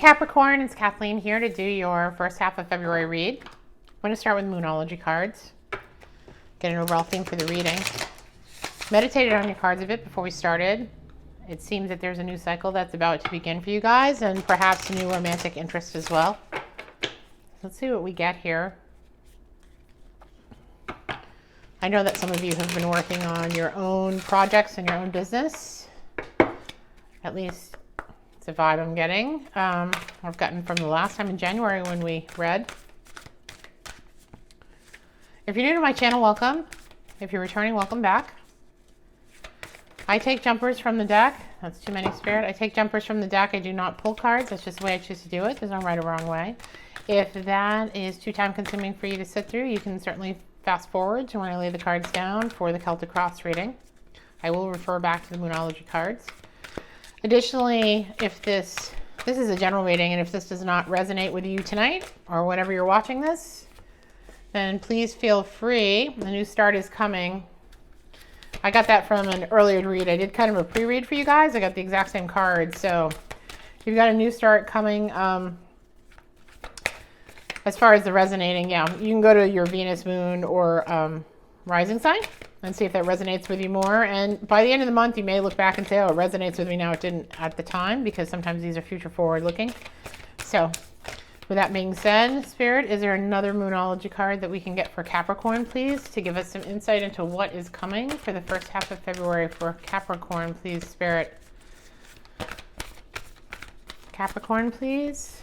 Capricorn, it's Kathleen here to do your first half of February read. I'm going to start with Moonology cards. Get an overall theme for the reading. Meditated on your cards a bit before we started. It seems that there's a new cycle that's about to begin for you guys, and perhaps a new romantic interest as well. Let's see what we get here. I know that some of you have been working on your own projects and your own business. At least it's a vibe I'm getting. I've gotten from the last time in January when we read. If you're new to my channel, welcome. If you're returning, welcome back. I take jumpers from the deck. That's too many, Spirit. I take jumpers from the deck. I do not pull cards. That's just the way I choose to do it. There's no right or wrong way. If that is too time consuming for you to sit through, you can certainly fast forward to when I lay the cards down for the Celtic Cross reading. I will refer back to the Moonology cards. Additionally, if this is a general reading, and if this does not resonate with you tonight or whenever you're watching this, then please feel free. The new start is coming. I got that from an earlier read. I did kind of a pre-read for you guys. I got the exact same card. So you've got a new start coming. As far as the resonating, yeah, you can go to your Venus, Moon, or rising sign and see if that resonates with you more. And by the end of the month, you may look back and say, oh, it resonates with me now. It didn't at the time, because sometimes these are future forward looking. So with that being said, Spirit, is there another Moonology card that we can get for Capricorn, please, to give us some insight into what is coming for the first half of February for Capricorn, please, Spirit? Capricorn, please.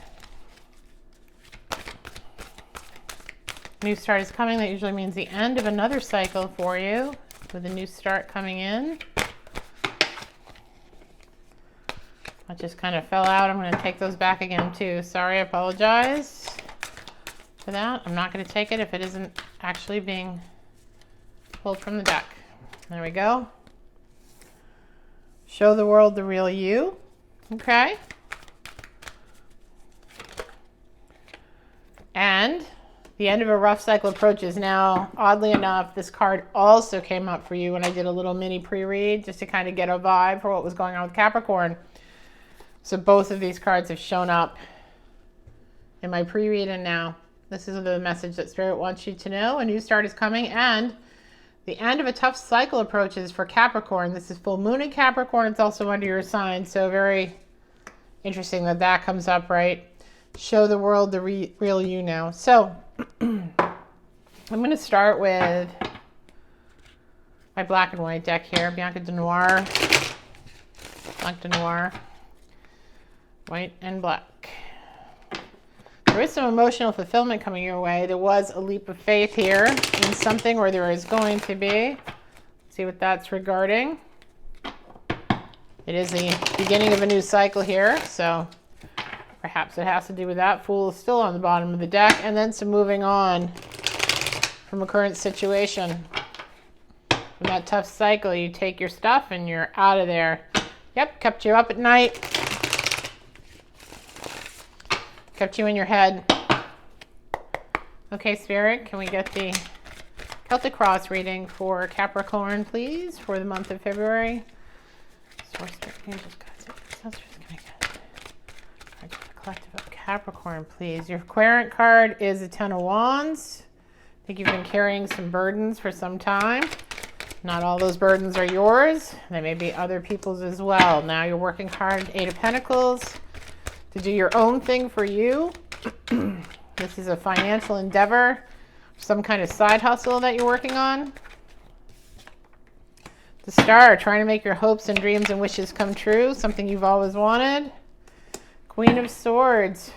New start is coming. That usually means the end of another cycle for you, with a new start coming in. That just kind of fell out. I'm going to take those back again too. Sorry, I apologize for that. I'm not going to take it if it isn't actually being pulled from the deck. There we go. Show the world the real you. Okay. And the end of a rough cycle approaches. Now, oddly enough, this card also came up for you when I did a little mini pre-read just to kind of get a vibe for what was going on with Capricorn. So both of these cards have shown up in my pre-read, and now this is the message that Spirit wants you to know. A new start is coming, and the end of a tough cycle approaches for Capricorn. This is full moon in Capricorn. It's also under your sign, so very interesting that that comes up, right? Show the world the real you now. So I'm going to start with my black and white deck here. Bianca de Noir, Black de Noir, white and black. There is some emotional fulfillment coming your way. There was a leap of faith here in something, or there is going to be. Let's see what that's regarding. It is the beginning of a new cycle here, so perhaps it has to do with that. Fool is still on the bottom of the deck, and then some moving on from a current situation. From that tough cycle, you take your stuff and you're out of there. Yep, kept you up at night. Kept you in your head. Okay, Spirit, can we get the Celtic Cross reading for Capricorn, please, for the month of February? Source Collective of Capricorn, please. Your Querent card is a Ten of Wands. I think you've been carrying some burdens for some time. Not all those burdens are yours. They may be other people's as well. Now you're working hard, Eight of Pentacles, to do your own thing for you. This is a financial endeavor, some kind of side hustle that you're working on. The Star, trying to make your hopes and dreams and wishes come true, something you've always wanted. Queen of Swords,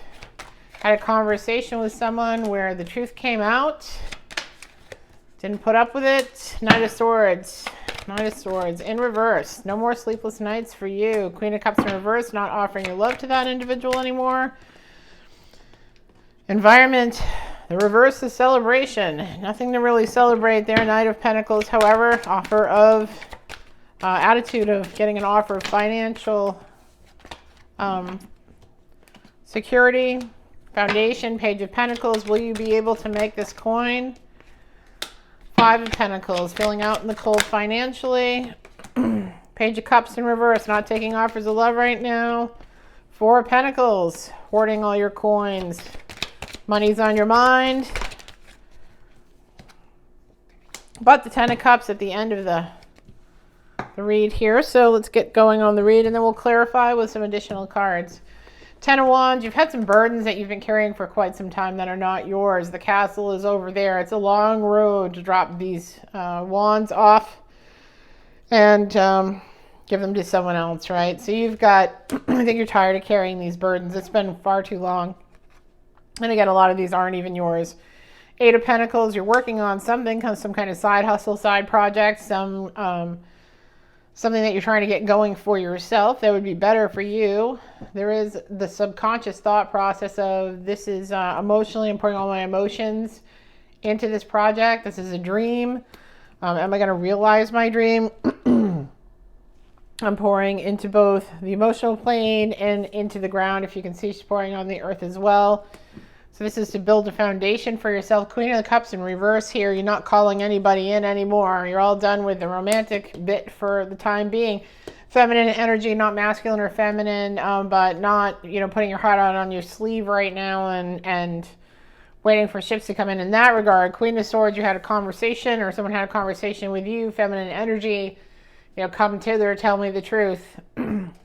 had a conversation with someone where the truth came out, didn't put up with it. Knight of Swords, Knight of Swords in reverse. No more sleepless nights for you. Queen of Cups in reverse, not offering your love to that individual anymore. Environment, the reverse is celebration. Nothing to really celebrate there. Knight of Pentacles, however, offer of attitude of getting an offer of financial security. Foundation, Page of Pentacles. Will you be able to make this coin? Five of Pentacles, filling out in the cold financially. Page of Cups in reverse, not taking offers of love right now. Four of Pentacles, hoarding all your coins. Money's on your mind. But the Ten of Cups at the end of the read here. So let's get going on the read and then we'll clarify with some additional cards. Ten of Wands, you've had some burdens that you've been carrying for quite some time that are not yours. The castle is over there. It's a long road to drop these wands off and give them to someone else, right? So you've got, I think you're tired of carrying these burdens. It's been far too long. And again, a lot of these aren't even yours. Eight of Pentacles, you're working on something, some kind of side hustle, side project, something that you're trying to get going for yourself that would be better for you. There is the subconscious thought process of this is emotionally, I'm putting all my emotions into this project. This is a dream. Am I going to realize my dream? I'm pouring into both the emotional plane and into the ground. If you can see, she's pouring on the earth as well. So this is to build a foundation for yourself. Queen of the Cups in reverse here. You're not calling anybody in anymore. You're all done with the romantic bit for the time being. Feminine energy, not masculine or feminine, but not, putting your heart out on your sleeve right now and waiting for ships to come in that regard. Queen of Swords, you had a conversation or someone had a conversation with you. Feminine energy, come thither, tell me the truth,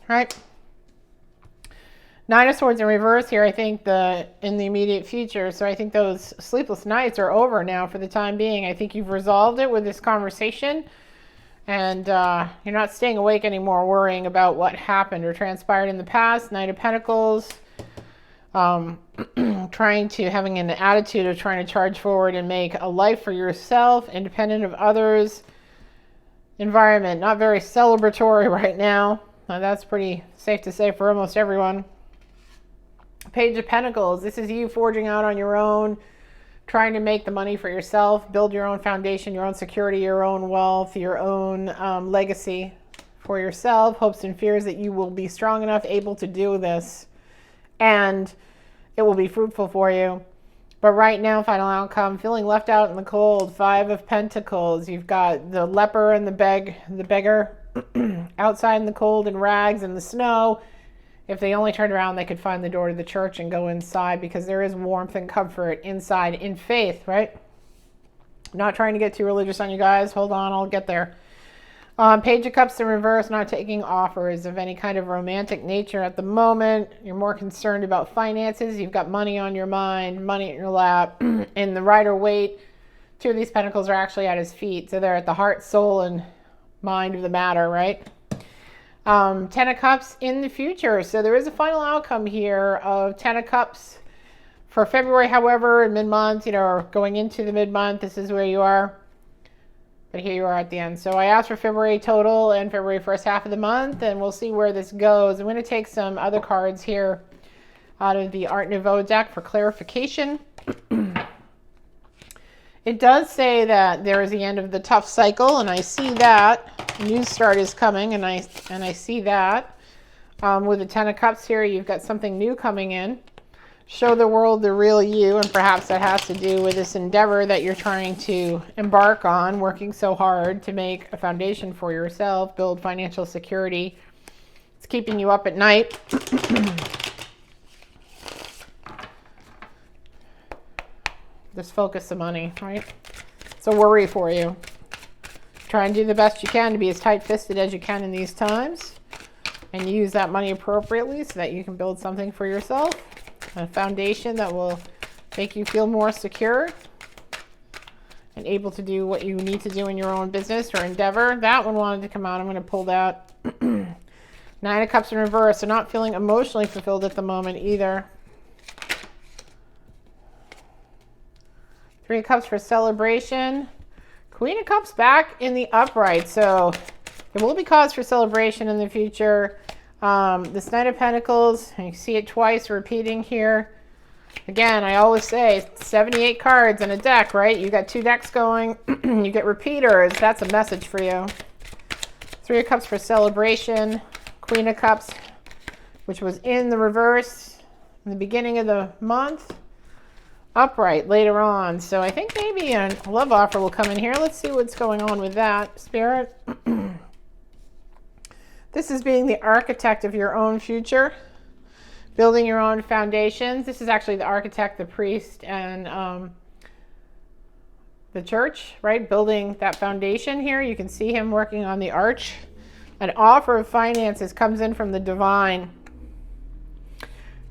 right? Nine of Swords in reverse here, I think in the immediate future. So I think those sleepless nights are over now for the time being. I think you've resolved it with this conversation. And you're not staying awake anymore worrying about what happened or transpired in the past. Knight of Pentacles. Having an attitude of trying to charge forward and make a life for yourself, independent of others. Environment, not very celebratory right now. That's pretty safe to say for almost everyone. Page of Pentacles, this is you forging out on your own, trying to make the money for yourself, build your own foundation, your own security, your own wealth, your own legacy for yourself, hopes and fears that you will be strong enough, able to do this, and it will be fruitful for you. But right now, final outcome, feeling left out in the cold. Five of Pentacles, you've got the leper and the beggar outside in the cold and rags and the snow. If they only turned around, they could find the door to the church and go inside because there is warmth and comfort inside in faith, right? Not trying to get too religious on you guys. Hold on, I'll get there. Page of Cups in reverse, not taking offers of any kind of romantic nature at the moment. You're more concerned about finances. You've got money on your mind, money in your lap. In the Rider-Waite, two of these pentacles are actually at his feet. So they're at the heart, soul, and mind of the matter, right? Ten of Cups in the future. So there is a final outcome here of Ten of Cups for February. However, in mid-month, or going into the mid-month, this is where you are. But here you are at the end. So I asked for February total and February first half of the month, and we'll see where this goes. I'm going to take some other cards here out of the Art Nouveau deck for clarification. It does say that there is the end of the tough cycle, and I see that. A new start is coming, and I see that. With the Ten of Cups here, you've got something new coming in. Show the world the real you, and perhaps that has to do with this endeavor that you're trying to embark on, working so hard to make a foundation for yourself, build financial security. It's keeping you up at night. Just focus the money, right? It's a worry for you. Try and do the best you can to be as tight-fisted as you can in these times and use that money appropriately so that you can build something for yourself, a foundation that will make you feel more secure and able to do what you need to do in your own business or endeavor. That one wanted to come out. I'm going to pull that. Nine of Cups in reverse. So not feeling emotionally fulfilled at the moment either. Three of Cups for celebration. Queen of Cups back in the upright. So there will be cause for celebration in the future. This Knight of Pentacles, and you see it twice repeating here. Again, I always say 78 cards in a deck, right? You got two decks going. You get repeaters. That's a message for you. Three of Cups for celebration. Queen of Cups, which was in the reverse in the beginning of the month. Upright later on. So I think maybe a love offer will come in here. Let's see what's going on with that, Spirit. This is being the architect of your own future. building your own foundations. This is actually the architect, the priest, and the church, right? Building that foundation here. You can see him working on the arch. An offer of finances comes in from the divine.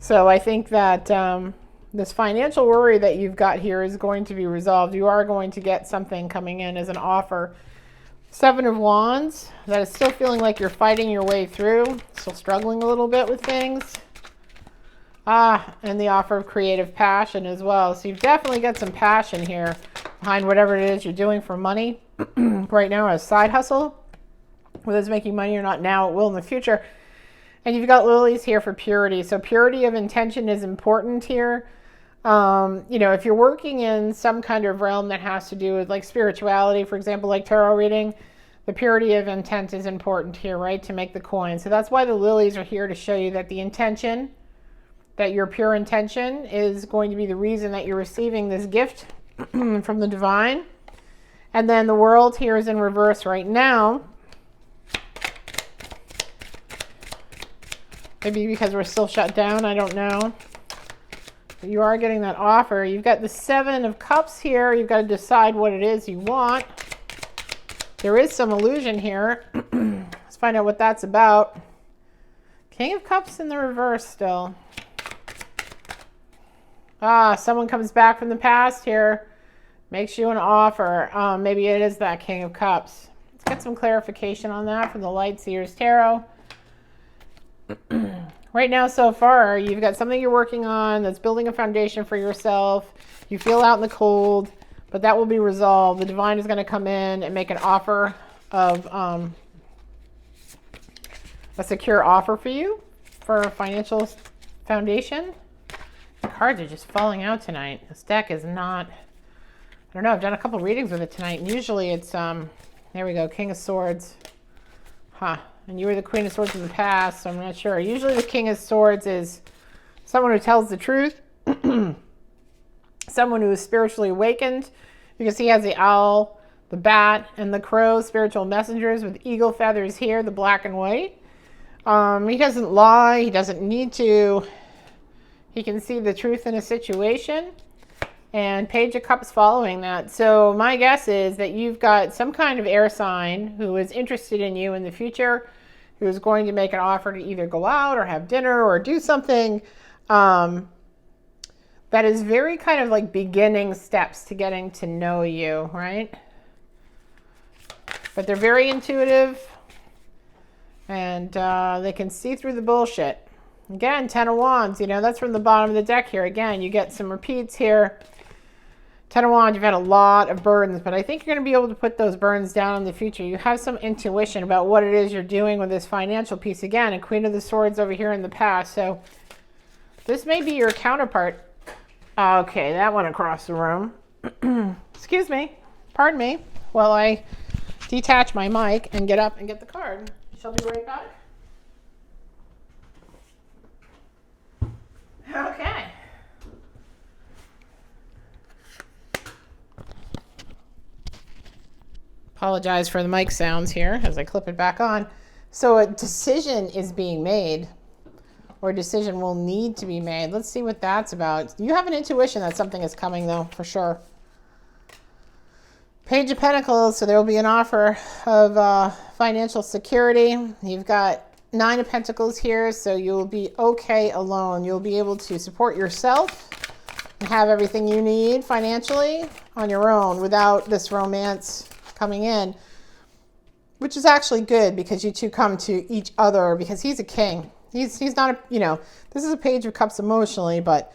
So I think that this financial worry that you've got here is going to be resolved. You are going to get something coming in as an offer. 7 of Wands, that is still feeling like you're fighting your way through, still struggling a little bit with things. And the offer of creative passion as well. So you've definitely got some passion here behind whatever it is you're doing for money right now, a side hustle, whether it's making money or not now, it will in the future. And you've got lilies here for purity. So purity of intention is important here. If you're working in some kind of realm that has to do with like spirituality, for example, like tarot reading, the purity of intent is important here, right? To make the coin. So that's why the lilies are here, to show you that the intention, that your pure intention is going to be the reason that you're receiving this gift from the divine. And then the world here is in reverse right now. Maybe because we're still shut down, I don't know. But you are getting that offer. You've got the 7 of Cups here. You've got to decide what it is you want. There is some illusion here. Let's find out what that's about. King of Cups in the reverse still. Someone comes back from the past here, makes you an offer. Maybe it is that King of Cups. Let's get some clarification on that from the Light Seers Tarot. Right now, so far, you've got something you're working on that's building a foundation for yourself. You feel out in the cold, but that will be resolved. The divine is going to come in and make an offer of a secure offer for you for a financial foundation. The cards are just falling out tonight. This deck is not, I don't know, I've done a couple readings with it tonight, and usually it's, there we go, King of Swords. And you were the Queen of Swords in the past, so I'm not sure. Usually the King of Swords is someone who tells the truth, someone who is spiritually awakened, because he has the owl, the bat, and the crow, spiritual messengers with eagle feathers here, the black and white. He doesn't lie. He doesn't need to. He can see the truth in a situation. And Page of Cups following that. So my guess is that you've got some kind of air sign who is interested in you in the future, who is going to make an offer to either go out or have dinner or do something that is very kind of like beginning steps to getting to know you, right? But they're very intuitive, and they can see through the bullshit. Again, 10 of Wands, that's from the bottom of the deck here. Again, you get some repeats here. 10 of Wands, you've had a lot of burdens, but I think you're going to be able to put those burdens down in the future. You have some intuition about what it is you're doing with this financial piece. Again, a Queen of the Swords over here in the past. So this may be your counterpart. Okay, that went across the room. Excuse me. Pardon me while I detach my mic and get up and get the card. Shall be right back. Okay. Apologize for the mic sounds here as I clip it back on. So a decision is being made, or a decision will need to be made. Let's see what that's about. You have an intuition that something is coming, though, for sure. Page of Pentacles, so there will be an offer of financial security. You've got 9 of Pentacles here, so you'll be okay alone. You'll be able to support yourself and have everything you need financially on your own without this romance coming in, which is actually good because you two come to each other, because he's a king. He's not a, this is a Page of Cups emotionally, but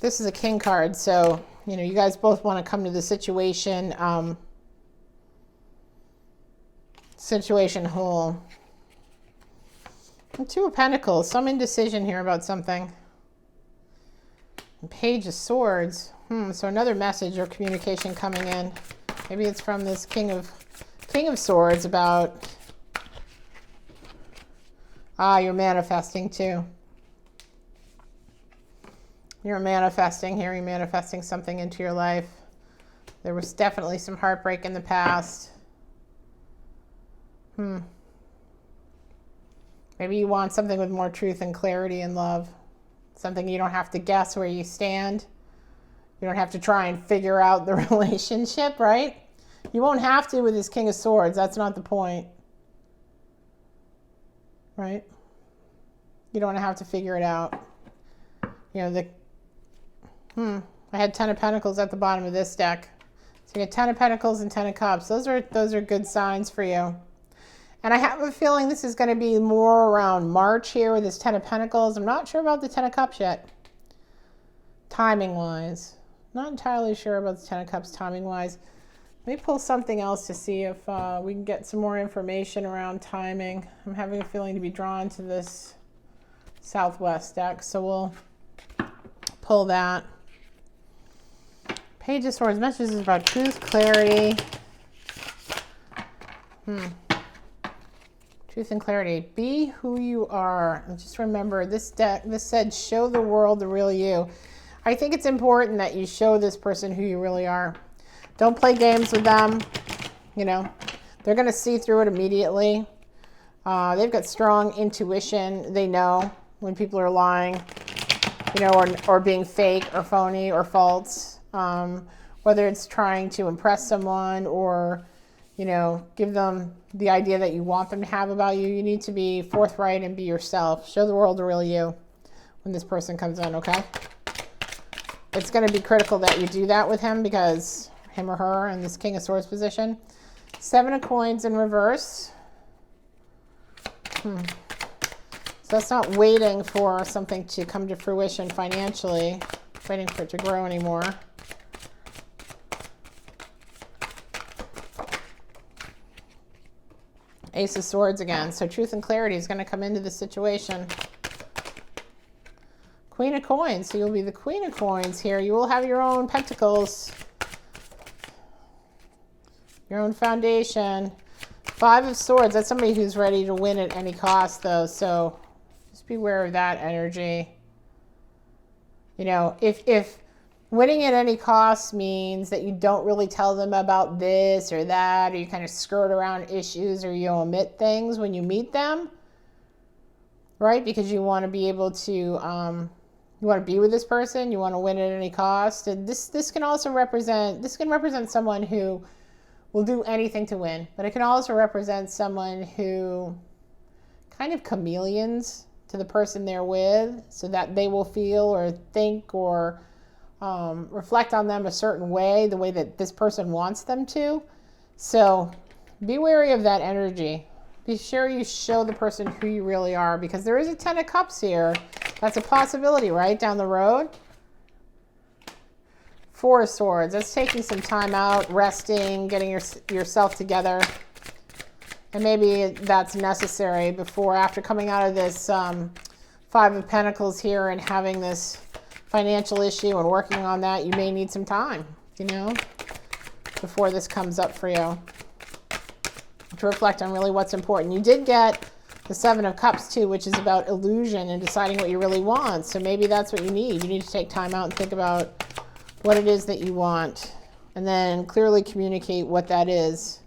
this is a king card. So, you guys both want to come to the situation whole. And 2 of Pentacles, some indecision here about something. And Page of Swords. So another message or communication coming in. Maybe it's from this King of Swords about, you're manifesting too. You're manifesting here. You're manifesting something into your life. There was definitely some heartbreak in the past. Maybe Maybe you want something with more truth and clarity and love. Something you don't have to guess where you stand. You don't have to try and figure out the relationship, right? You won't have to with this King of Swords. That's not the point. Right? You don't have to figure it out. You know, I had 10 of Pentacles at the bottom of this deck. So you get 10 of Pentacles and 10 of Cups. Those are good signs for you. And I have a feeling this is going to be more around March here with this 10 of Pentacles. I'm not sure about the 10 of Cups yet. Timing-wise. Not entirely sure about the 10 of Cups timing-wise. Let me pull something else to see if we can get some more information around timing. I'm having a feeling to be drawn to this Southwest deck. So we'll pull that. Page of Swords, messages about truth, clarity. Truth and clarity. Be who you are. And just remember, this said, show the world the real you. I think it's important that you show this person who you really are. Don't play games with them. You know, they're going to see through it immediately. They've got strong intuition. They know when people are lying, you know, or being fake or phony or false. Whether it's trying to impress someone or, you know, give them the idea that you want them to have about you. You need to be forthright and be yourself. Show the world the real you when this person comes in, okay? It's going to be critical that you do that with him, because him or her in this King of Swords position. 7 of Coins in reverse. So that's not waiting for something to come to fruition financially, waiting for it to grow anymore. Ace of Swords again. So truth and clarity is going to come into the situation. Queen of Coins. So you'll be the Queen of Coins here. You will have your own pentacles. Your own foundation. 5 of Swords. That's somebody who's ready to win at any cost, though. So just beware of that energy. You know, if winning at any cost means that you don't really tell them about this or that, or you kind of skirt around issues, or you omit things when you meet them, right? Because you want to be able to, you want to be with this person, you want to win at any cost. And this can also represent, someone who will do anything to win, but it can also represent someone who kind of chameleons to the person they're with, so that they will feel or think or reflect on them a certain way, the way that this person wants them to. So be wary of that energy. Be sure you show the person who you really are, because there is a 10 of Cups here. That's a possibility, right, down the road. 4 of Swords. That's taking some time out, resting, getting yourself together. And maybe that's necessary after coming out of this 5 of Pentacles here and having this financial issue and working on that. You may need some time, you know, before this comes up for you, to reflect on really what's important. You did get the 7 of Cups too, which is about illusion and deciding what you really want. So maybe that's what you need. You need to take time out and think about what it is that you want, and then clearly communicate what that is.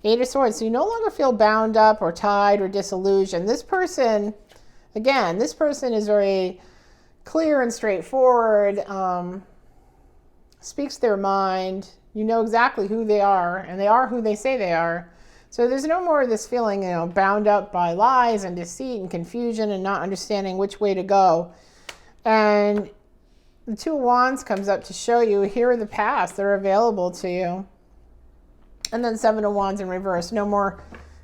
8 of Swords. So you no longer feel bound up or tied or disillusioned. This person, again, this person is very clear and straightforward, speaks their mind. You know exactly who they are, and they are who they say they are. So there's no more of this feeling, you know, bound up by lies and deceit and confusion and not understanding which way to go. And the 2 of Wands comes up to show you, here are the paths that are available to you. And then 7 of Wands in reverse. No more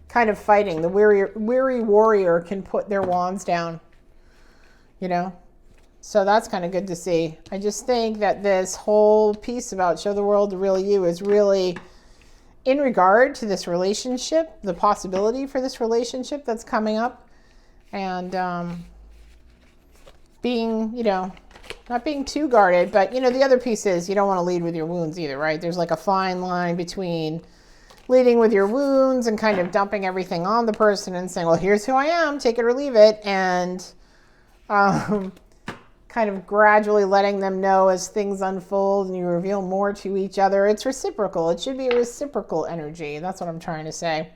kind of fighting. The weary warrior can put their wands down, you know. So that's kind of good to see. I just think that this whole piece about show the world the real you is really in regard to this relationship, the possibility for this relationship that's coming up. And being, you know, not being too guarded, but, you know, the other piece is you don't want to lead with your wounds either, right? There's like a fine line between leading with your wounds and kind of dumping everything on the person and saying, well, here's who I am, take it or leave it, and kind of gradually letting them know as things unfold and you reveal more to each other. It's reciprocal. It should be a reciprocal energy. That's what I'm trying to say.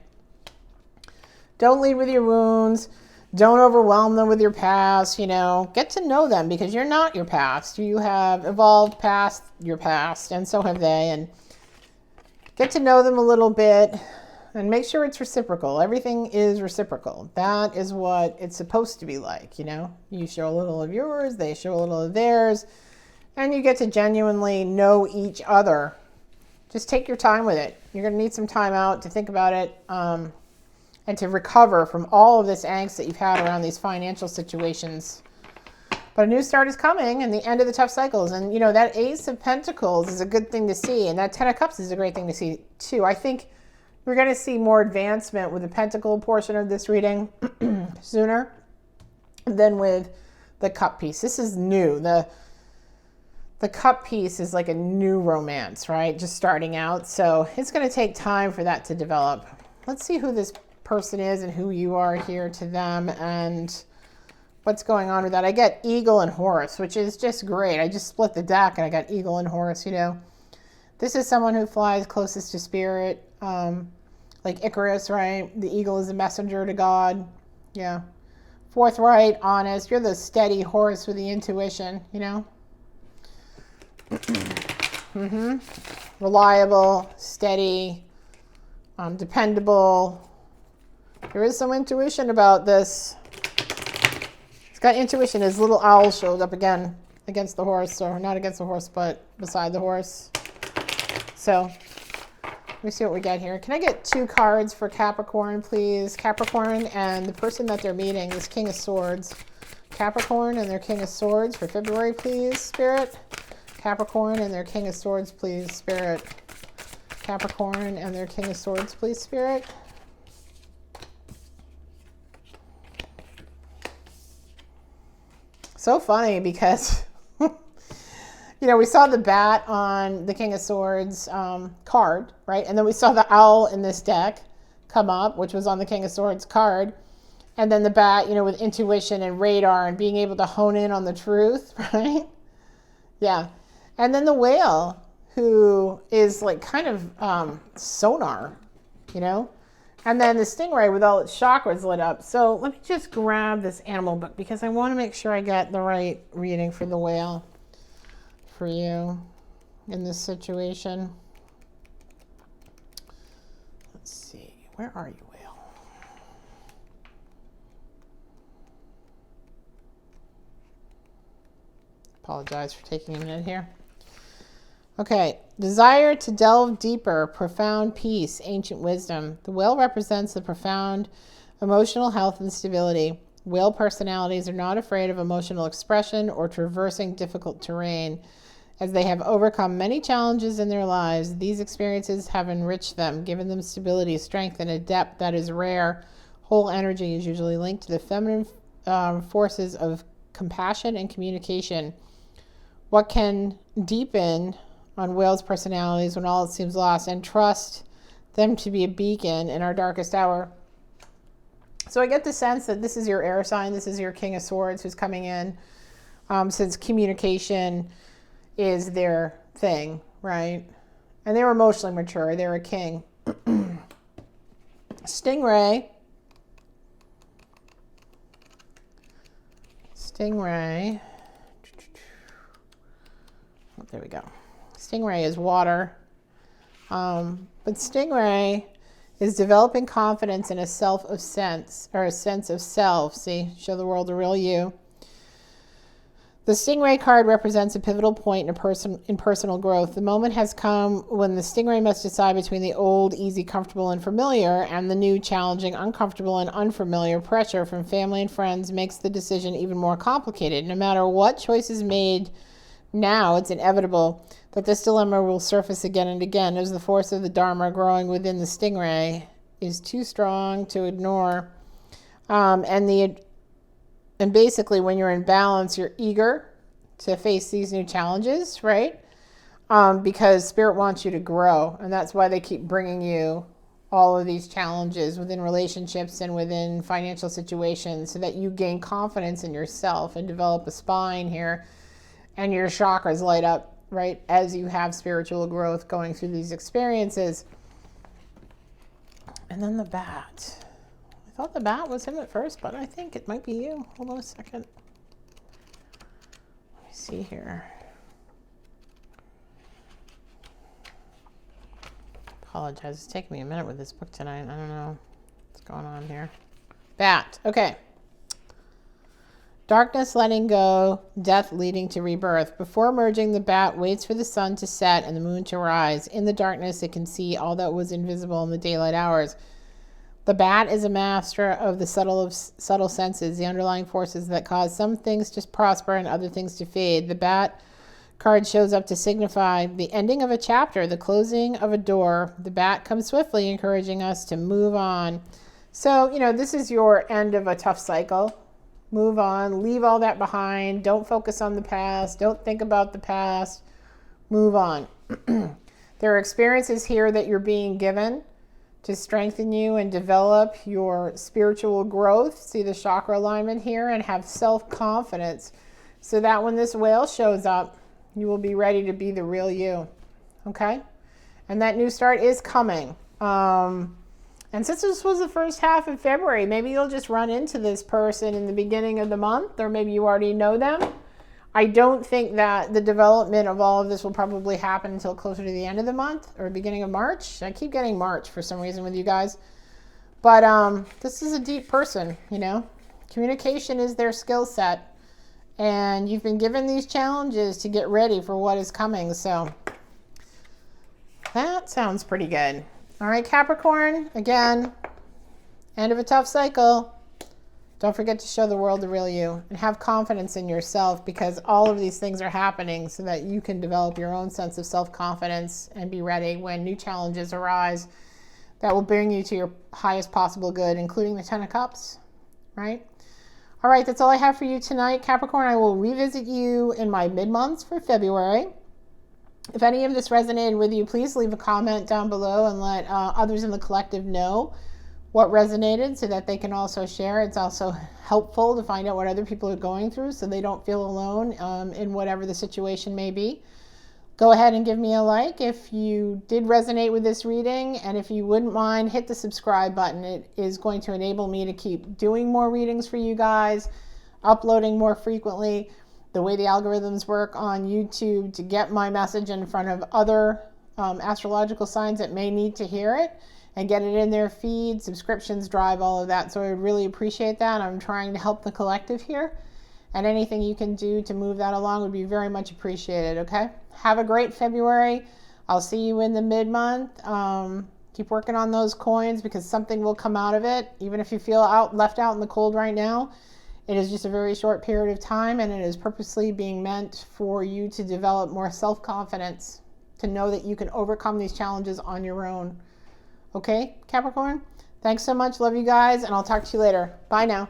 Don't lead with your wounds. Don't overwhelm them with your past, Get to know them because you're not your past. You have evolved past your past, and so have they. And get to know them a little bit and make sure it's reciprocal. Everything is reciprocal. That is what it's supposed to be like, You show a little of yours, they show a little of theirs, and you get to genuinely know each other. Just take your time with it. You're going to need some time out to think about it. And to recover from all of this angst that you've had around these financial situations. But a new start is coming and the end of the tough cycles. And, that Ace of Pentacles is a good thing to see. And that Ten of Cups is a great thing to see, too. I think we're going to see more advancement with the Pentacle portion of this reading sooner than with the Cup piece. This is new. The Cup piece is like a new romance, right? Just starting out. So it's going to take time for that to develop. Let's see who this person is and who you are here to them and what's going on with that. I get Eagle and Horse, which is just great. I just split the deck and I got Eagle and Horse, This is someone who flies closest to spirit, like Icarus, right? The eagle is a messenger to God. Yeah. Forthright, honest. You're the steady horse with the intuition, Reliable, steady, dependable. There is some intuition about this. It's got intuition. His little owl showed up again against the horse, or not against the horse, but beside the horse. So let me see what we get here. Can I get 2 cards for Capricorn, please? Capricorn and the person that they're meeting, this King of Swords. Capricorn and their King of Swords for February, please, Spirit. Capricorn and their King of Swords, please, Spirit. Capricorn and their King of Swords, please, Spirit. So funny because, we saw the bat on the King of Swords card, right? And then we saw the owl in this deck come up, which was on the King of Swords card. And then the bat, with intuition and radar and being able to hone in on the truth, right? Yeah. And then the whale, who is like kind of sonar, And then the stingray with all its chakras lit up. So let me just grab this animal book because I want to make sure I get the right reading for the whale for you in this situation. Let's see. Where are you, whale? Apologize for taking a minute here. Okay, desire to delve deeper, profound peace, ancient wisdom. The whale represents the profound emotional health and stability. Whale personalities are not afraid of emotional expression or traversing difficult terrain. As they have overcome many challenges in their lives, these experiences have enriched them, given them stability, strength, and a depth that is rare. Whole energy is usually linked to the feminine forces of compassion and communication. What can deepen on whales' personalities when all seems lost, and trust them to be a beacon in our darkest hour. So I get the sense that this is your air sign. This is your King of Swords who's coming in, since communication is their thing, right? And they're emotionally mature. They're a king. Stingray. Oh, there we go. Stingray is water. But Stingray is developing confidence in a sense of self. See, show the world the real you. The Stingray card represents a pivotal point in personal growth. The moment has come when the Stingray must decide between the old, easy, comfortable, and familiar, and the new, challenging, uncomfortable, and unfamiliar. Pressure from family and friends makes the decision even more complicated. No matter what choice is made now, it's inevitable that this dilemma will surface again and again as the force of the Dharma growing within the Stingray is too strong to ignore. And basically, when you're in balance, you're eager to face these new challenges, right? Because Spirit wants you to grow. And that's why they keep bringing you all of these challenges within relationships and within financial situations so that you gain confidence in yourself and develop a spine here. And your chakras light up, right, as you have spiritual growth going through these experiences. And then the bat thought the bat was him at first, but I think it might be you. Hold on a second. Let me see here. Apologize. It's taking me a minute with this book tonight. I don't know what's going on here. Bat. Okay. Darkness letting go, death leading to rebirth. Before emerging, the bat waits for the sun to set and the moon to rise. In the darkness, it can see all that was invisible in the daylight hours. The bat is a master of the subtle senses, the underlying forces that cause some things to prosper and other things to fade. The bat card shows up to signify the ending of a chapter, the closing of a door. The bat comes swiftly, encouraging us to move on. So, this is your end of a tough cycle. Move on, leave all that behind. Don't focus on the past. Don't think about the past. Move on. There are experiences here that you're being given to strengthen you and develop your spiritual growth. See the chakra alignment here, and have self-confidence so that when this whale shows up, you will be ready to be the real you. Okay? And that new start is coming. And since this was the first half of February, maybe you'll just run into this person in the beginning of the month, or maybe you already know them. I don't think that the development of all of this will probably happen until closer to the end of the month or beginning of March. I keep getting March for some reason with you guys. But this is a deep person, Communication is their skill set. And you've been given these challenges to get ready for what is coming. So that sounds pretty good. All right, Capricorn, again, end of a tough cycle. Don't forget to show the world the real you and have confidence in yourself, because all of these things are happening so that you can develop your own sense of self-confidence and be ready when new challenges arise that will bring you to your highest possible good, including the 10 of Cups, right? All right, that's all I have for you tonight, Capricorn. I will revisit you in my mid-months for February. If any of this resonated with you, please leave a comment down below and let others in the collective know what resonated so that they can also share. It's also helpful to find out what other people are going through so they don't feel alone in whatever the situation may be. Go ahead and give me a like if you did resonate with this reading, and if you wouldn't mind, hit the subscribe button. It is going to enable me to keep doing more readings for you guys, uploading more frequently. The way the algorithms work on YouTube to get my message in front of other astrological signs that may need to hear it and get it in their feed. Subscriptions drive all of that, so I really appreciate that. I'm trying to help the collective here, and anything you can do to move that along would be very much appreciated, okay? Have a great February. I'll see you in the mid-month. Keep working on those coins, because something will come out of it. Even if you feel left out in the cold right now, it is just a very short period of time, and it is purposely being meant for you to develop more self-confidence, to know that you can overcome these challenges on your own. Okay, Capricorn? Thanks so much. Love you guys, and I'll talk to you later. Bye now.